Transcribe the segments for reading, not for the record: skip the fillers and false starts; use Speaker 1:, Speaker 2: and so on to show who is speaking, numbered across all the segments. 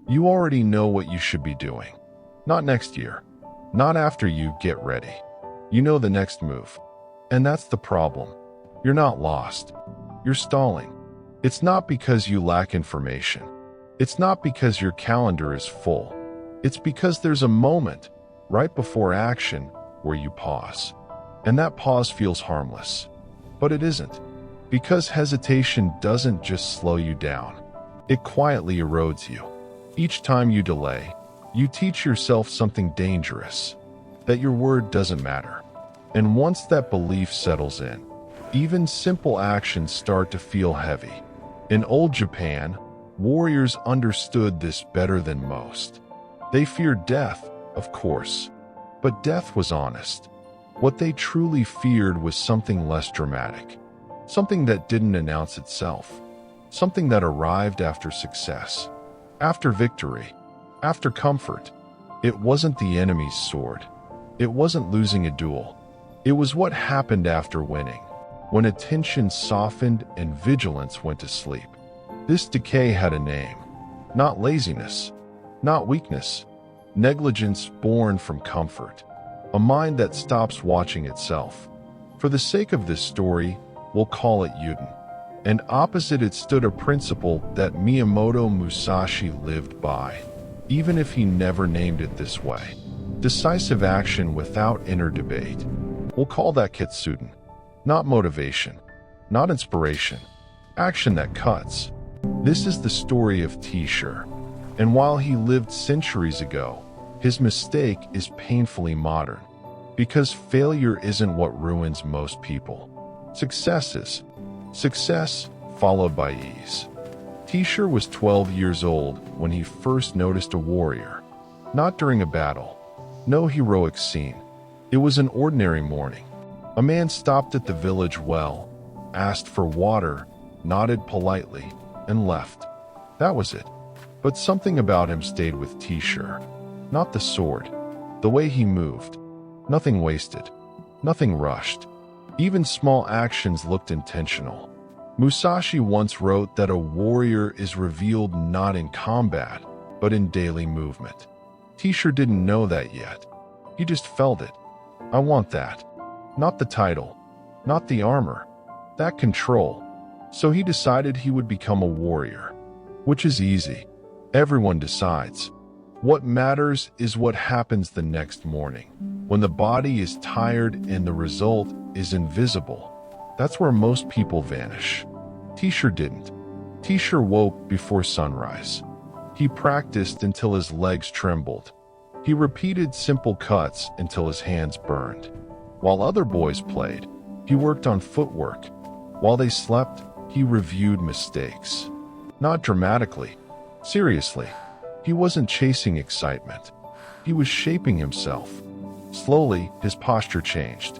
Speaker 1: You already know what you should be doing. Not next year. Not after you get ready. You know the next move. And that's the problem. You're not lost. You're stalling. It's not because you lack information. It's not because your calendar is full. It's because there's a moment, right before action, where you pause. And that pause feels harmless. But it isn't. Because hesitation doesn't just slow you down. It quietly erodes you. Each time you delay, you teach yourself something dangerous. That your word doesn't matter. And once that belief settles in, even simple actions start to feel heavy. In old Japan, warriors understood this better than most. They feared death, of course, but death was honest. What they truly feared was something less dramatic, something that didn't announce itself, something that arrived after success, after victory, after comfort. It wasn't the enemy's sword. It wasn't losing a duel. It was what happened after winning, when attention softened and vigilance went to sleep. This decay had a name. Not laziness, not weakness, negligence born from comfort. A mind that stops watching itself. For the sake of this story, we'll call it Yuden. And opposite it stood a principle that Miyamoto Musashi lived by, even if he never named it this way. Decisive action without inner debate. We'll call that Kitsuden. Not motivation, not inspiration. Action that cuts. This is the story of T-Shirt. And while he lived centuries ago, his mistake is painfully modern. Because failure isn't what ruins most people. Success is. Success followed by ease. T-Shirt was 12 years old when he first noticed a warrior. Not during a battle. No heroic scene. It was an ordinary morning. A man stopped at the village well, asked for water, nodded politely, and left. That was it. But something about him stayed with T-Shirt. Not the sword. The way he moved. Nothing wasted. Nothing rushed. Even small actions looked intentional. Musashi once wrote that a warrior is revealed not in combat, but in daily movement. T-Shirt didn't know that yet. He just felt it. I want that. Not the title. Not the armor. That control. So he decided he would become a warrior. Which is easy. Everyone decides. What matters is what happens the next morning. When the body is tired and the result is invisible. That's where most people vanish. T-Shirt didn't. T-Shirt woke before sunrise. He practiced until his legs trembled. He repeated simple cuts until his hands burned. While other boys played, he worked on footwork. While they slept, he reviewed mistakes. Not dramatically. Seriously. He wasn't chasing excitement. He was shaping himself. Slowly, his posture changed.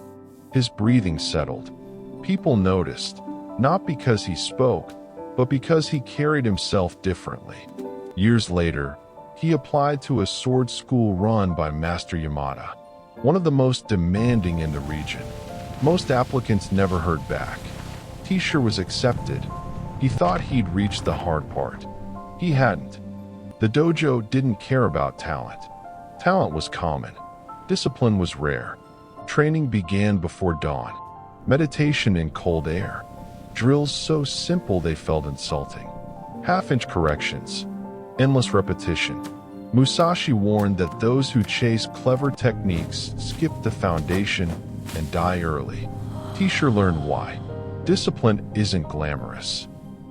Speaker 1: His breathing settled. People noticed, not because he spoke, but because he carried himself differently. Years later, he applied to a sword school run by Master Yamada, one of the most demanding in the region. Most applicants never heard back. T-Shirt was accepted. He thought he'd reached the hard part. He hadn't. The dojo didn't care about talent. Talent was common. Discipline was rare. Training began before dawn. Meditation in cold air. Drills so simple they felt insulting. Half-inch corrections. Endless repetition. Musashi warned that those who chase clever techniques skip the foundation and die early. T-Shirt learned why. Discipline isn't glamorous.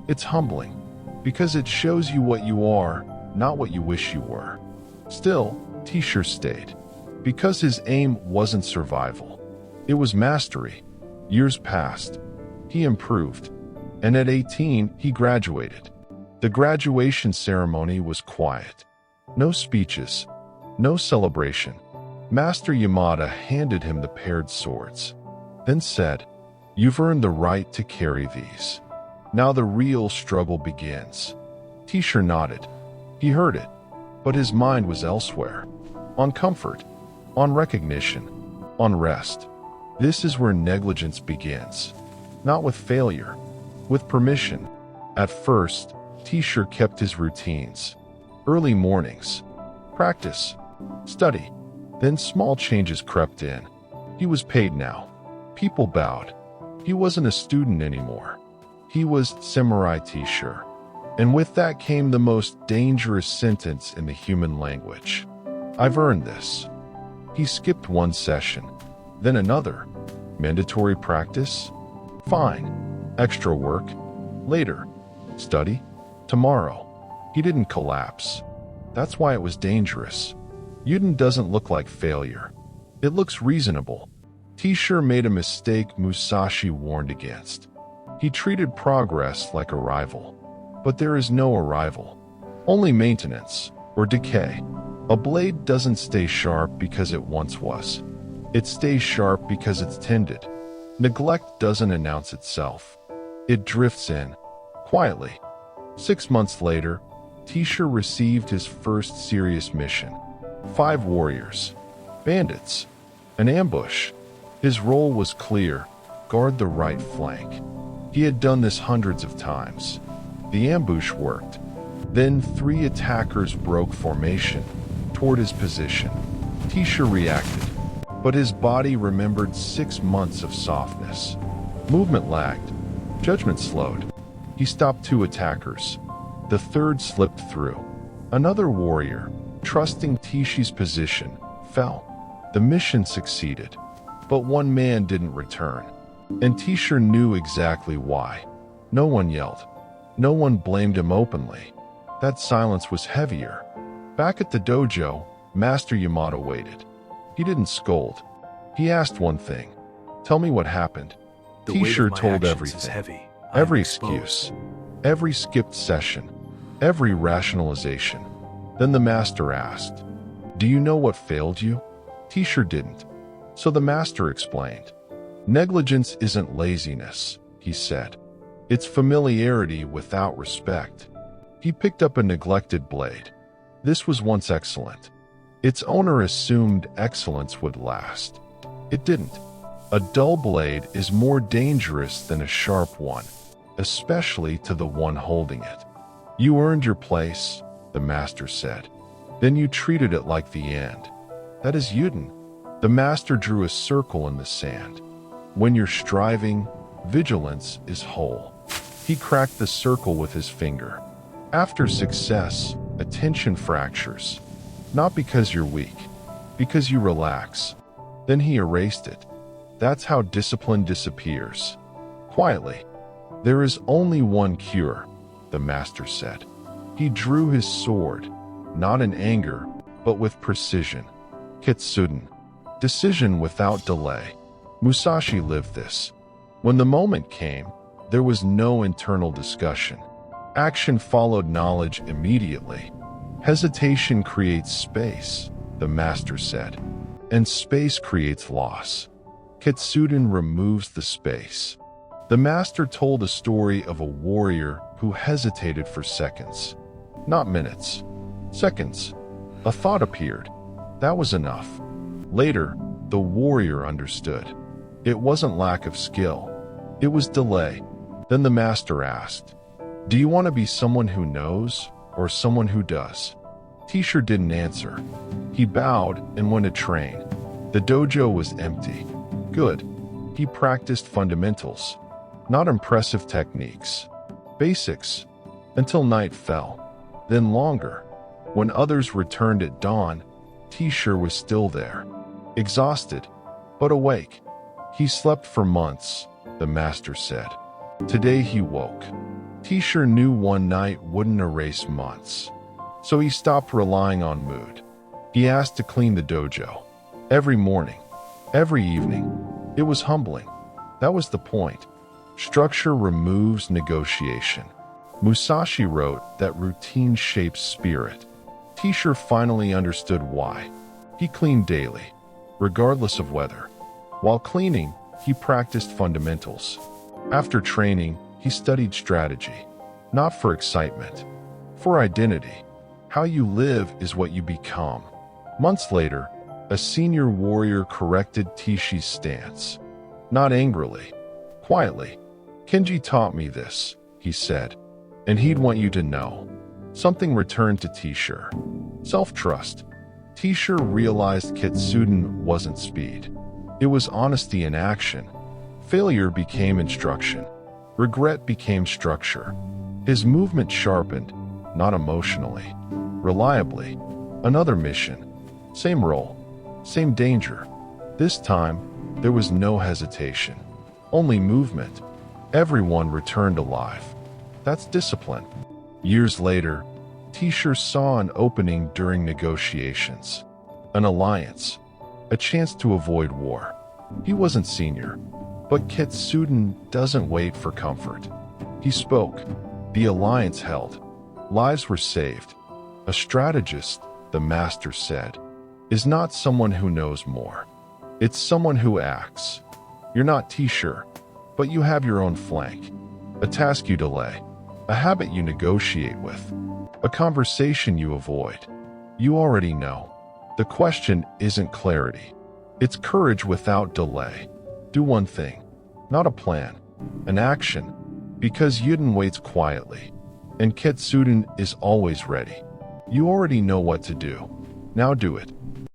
Speaker 1: It's humbling. Because it shows you what you are, not what you wish you were. Still, T-Shirt stayed. Because his aim wasn't survival. It was mastery. Years passed. He improved. And at 18, he graduated. The graduation ceremony was quiet. No speeches. No celebration. Master Yamada handed him the paired swords. Then said, "You've earned the right to carry these. Now the real struggle begins." T-Shirt nodded. He heard it. But his mind was elsewhere. On comfort. On recognition. On rest. This is where negligence begins. Not with failure. With permission. At first, T-Shirt kept his routines. Early mornings, practice, study. Then small changes crept in. He was paid now. People bowed. He wasn't a student anymore. He was samurai teacher. And with that came the most dangerous sentence in the human language. I've earned this. He skipped one session, then another. Mandatory practice? Fine. Extra work? Later. Study? Tomorrow. He didn't collapse. That's why it was dangerous. Yuden doesn't look like failure. It looks reasonable. Teacher made a mistake Musashi warned against. He treated progress like arrival. But there is no arrival. Only maintenance, or decay. A blade doesn't stay sharp because it once was. It stays sharp because it's tended. Neglect doesn't announce itself. It drifts in, quietly. 6 months later, Teacher received his first serious mission. 5 warriors. Bandits. An ambush. His role was clear: guard the right flank. He had done this hundreds of times. The ambush worked. Then 3 attackers broke formation toward his position. Teacher reacted, but his body remembered 6 months of softness. Movement lagged. Judgment slowed. He stopped 2 attackers. The 3rd slipped through. Another warrior, trusting Tishi's position, fell. The mission succeeded, but 1 man didn't return. And Teacher knew exactly why. No one yelled. No one blamed him openly. That silence was heavier. Back at the dojo, Master Yamato waited. He didn't scold. He asked one thing. Tell me what happened. Teacher told everything. Every excuse. Every skipped session. Every rationalization. Then the master asked, do you know what failed you? Teacher didn't. So the master explained. Negligence isn't laziness, he said. It's familiarity without respect. He picked up a neglected blade. This was once excellent. Its owner assumed excellence would last. It didn't. A dull blade is more dangerous than a sharp one, especially to the one holding it. You earned your place, the master said. Then you treated it like the end. That is Yuden. The master drew a circle in the sand. When you're striving, vigilance is whole. He cracked the circle with his finger. After success, attention fractures. Not because you're weak, because you relax. Then he erased it. That's how discipline disappears. Quietly. There is only one cure, the master said. He drew his sword, not in anger, but with precision. Kitsuden. Decision without delay. Musashi lived this. When the moment came, there was no internal discussion. Action followed knowledge immediately. Hesitation creates space, the master said, and space creates loss. Kitsuden removes the space. The master told a story of a warrior who hesitated for seconds, not minutes. Seconds. A thought appeared. That was enough. Later, the warrior understood. It wasn't lack of skill. It was delay. Then the master asked, do you want to be someone who knows or someone who does? Teacher didn't answer. He bowed and went to train. The dojo was empty. Good. He practiced fundamentals, not impressive techniques. Basics. Until night fell. Then longer. When others returned at dawn, Teacher was still there. Exhausted, but awake. He slept for months, the master said. Today he woke. Teacher knew one night wouldn't erase months. So he stopped relying on mood. He asked to clean the dojo. Every morning. Every evening. It was humbling. That was the point. Structure removes negotiation. Musashi wrote that routine shapes spirit. Teacher finally understood why. He cleaned daily, regardless of weather. While cleaning, he practiced fundamentals. After training, he studied strategy. Not for excitement, for identity. How you live is what you become. Months later, a senior warrior corrected Tishi's stance. Not angrily, quietly. Kenji taught me this, he said, and he'd want you to know. Something returned to T-shirt. Self-trust. T-shirt realized Kitsuden wasn't speed. It was honesty in action. Failure became instruction. Regret became structure. His movement sharpened, not emotionally, reliably. Another mission. Same role. Same danger. This time, there was no hesitation. Only movement. Everyone returned alive. That's discipline. Years later, T-shirt saw an opening during negotiations. An alliance. A chance to avoid war. He wasn't senior. But Kitsuden doesn't wait for comfort. He spoke. The alliance held. Lives were saved. A strategist, the master said, is not someone who knows more. It's someone who acts. You're not T-shirt, but you have your own flank. A task you delay. A habit you negotiate with. A conversation you avoid. You already know. The question isn't clarity. It's courage without delay. Do one thing. Not a plan. An action. Because Yuden waits quietly. And Kitsuden is always ready. You already know what to do. Now do it.